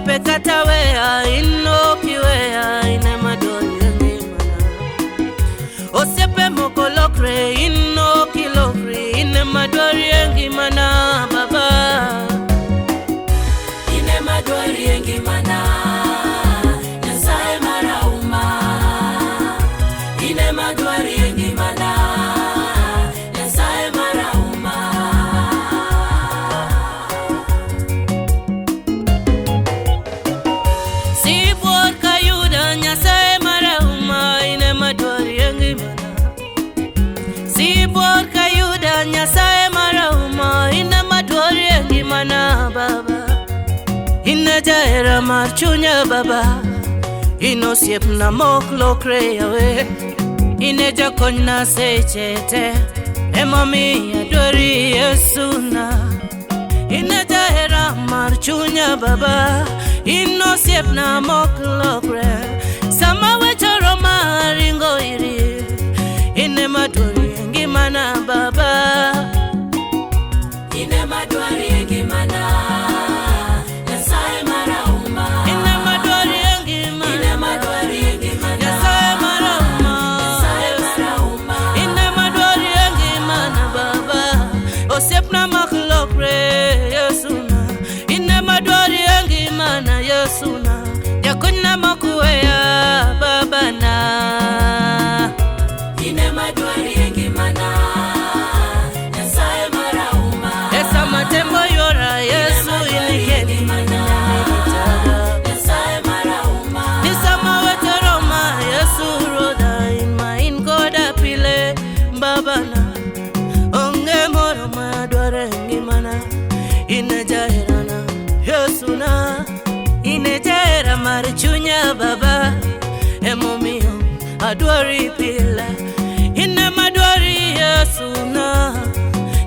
osiepe katawea inokiwea ine madori ngimana osiepe mokolokre inokilokre ine madori ngimana baba ine madori ngimana Nyasaye marauma ine madori ngimana Nyasaye marauma Sibor kayuda Nyasaye marauma ine madori ngimana Sibor kayuda Nyasaye marauma ine madori ngimana baba Ine jaera marchunya baba Ino siep na moklo kreyawe Ine jakonna sechete Emami adori Yesuna Ine jaera marchunya baba Ino siep na moklo kre Sama wechoro maringo iri Ine madori ngimana baba Ine madori ngimana Osepna maklokre Yesuna ine madori ngimana Yesuna yakuna makuya baba na ine madori ngimana Nyasaye marauma esa matembo yora Yesu inikeni Nyasaye marauma nisama weteroma Yesu roda in my in goda pile baba na Inejahirana Yesuna Inejahira marichunya baba Emomio adwari pila Ine madwari Yesuna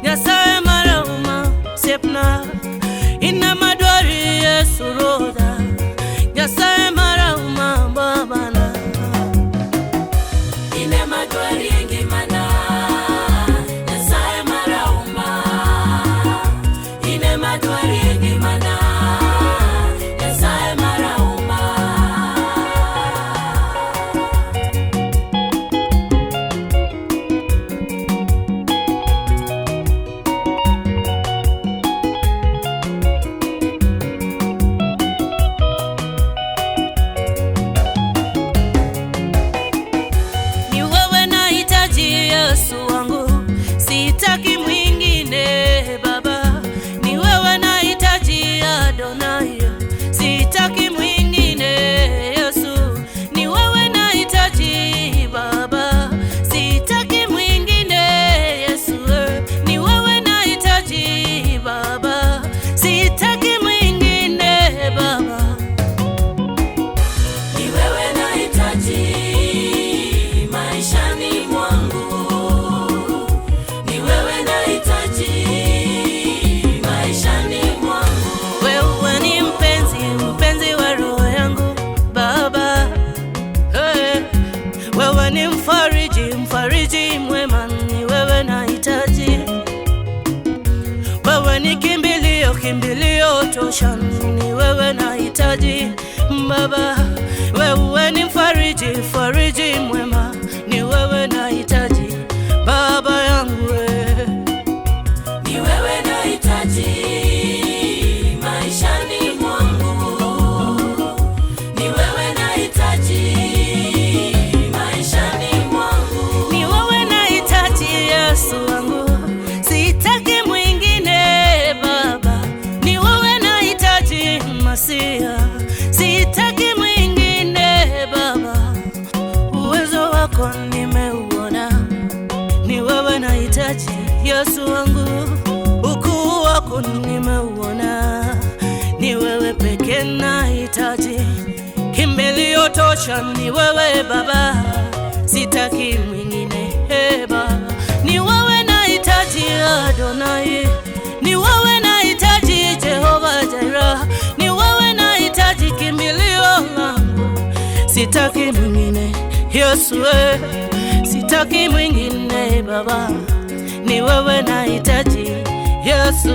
Nyasaye marauma sepna Ine madwari Yesu roda Nyasaye marauma babana Ine madwari ngimana Yesu wangu sitaki mwingine baba ni wewe nahitaji Adonai sitaki mwingine Yesu ni wewe nahitaji baba sitaki mwingine Yesu ni wewe nahitaji baba sitaki mwingine baba ni wewe nahitaji maishani mwangu Mfariji mwema ni wewe nahitaji Wewe ni kimbilio tosha ni wewe nahitaji baba Wewe ni mfariji mwema ni wewe nahitaji baba yangu ni wewe nahitaji maishani mwangu ni wewe nahitaji Yesu wangu sitaki mwingine baba ni wewe nahitaji Masia sitaki mwingine baba uwezo wako nimeuona ni wewe nahitaji Yesu wangu ukuu wako nimeuona ni wewe pekee nahitaji kimbilio tosha ni wewe baba sitaki mwingine baba ni wewe nahitaji Adonai ni wewe nahitaji Jehova Jireh ni wewe nahitaji kimbilio langu sitaki mwingine Yesu sitaki mwingine baba ni wewe nahitaji Yesu